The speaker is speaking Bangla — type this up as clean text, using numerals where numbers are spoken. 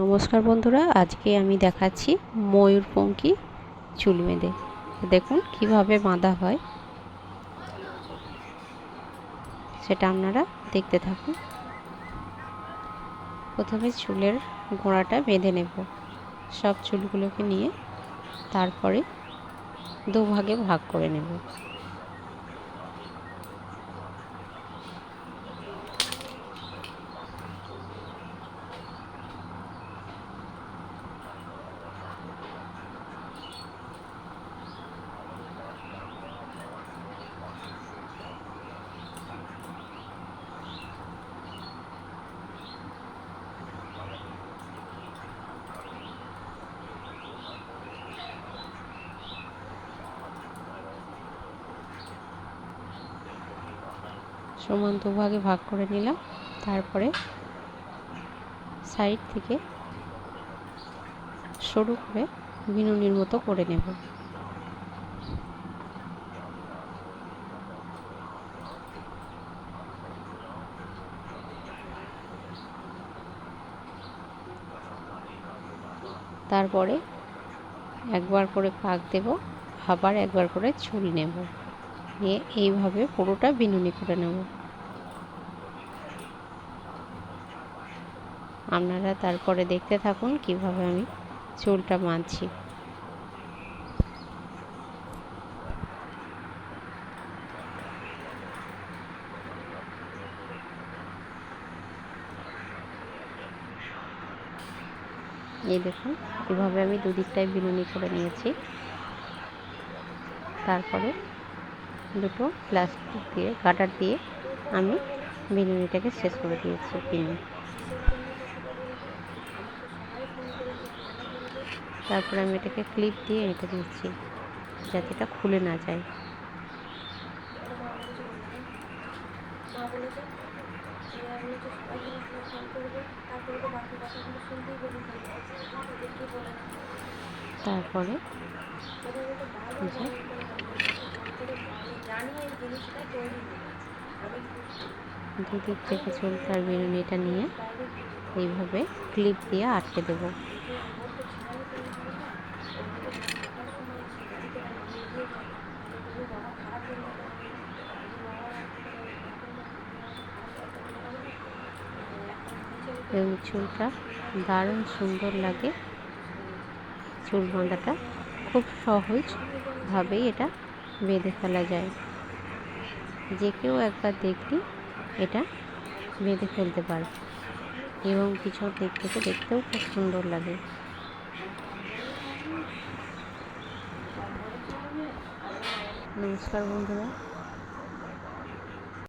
নমস্কার বন্ধুরা, আজকে আমি দেখাচ্ছি ময়ূরপঙ্খী চুল বেঁধে। দেখুন কিভাবে বাঁধা হয়, সেটা আপনারা দেখতে থাকুন। প্রথমে চুলের গোড়াটা বেঁধে নেব, সব চুলগুলোকে নিয়ে তারপরে দুভাগে ভাগ করে নেব। সমান দুভাগে ভাগ করে নিলাম। তারপরে সাইড থেকে সরু করে বিনুনির মতো করে নেব। তারপরে একবার করে পাক দেব, আবার একবার করে চুল নেব, নিয়ে এইভাবে পুরোটা বিনুনি করে নেব। আপনারা তারপরে দেখতে থাকুন কিভাবে আমি চুলটা বাঁধছি। এই দেখুন এভাবে আমি দুদিকটাই বিনুনি করে নিয়েছি। তারপরে দুটো প্লাস্টিক দিয়ে গার্ডার দিয়ে আমি বিনুনিটাকে শেষ করে দিয়েছি পিনে। তারপরে আমি এটাকে ক্লিপ দিয়ে এঁটে দিচ্ছি যাতে এটা খুলে না যায়। তারপরে দুদিক থেকে চুলতে আর বিনুনিটা নিয়ে এইভাবে ক্লিপ দিয়ে আটকে দেবো। এবং চুলটা দারুণ সুন্দর লাগে। চুল বাঁধাটা খুব সহজভাবেই এটা বেঁধে ফেলা যায়। যে কেউ একবার দেখলে এটা বেঁধে ফেলতে পারবে এবং পিছন দিক থেকে দেখতেও খুব সুন্দর লাগে। নমস্কার বন্ধুরা।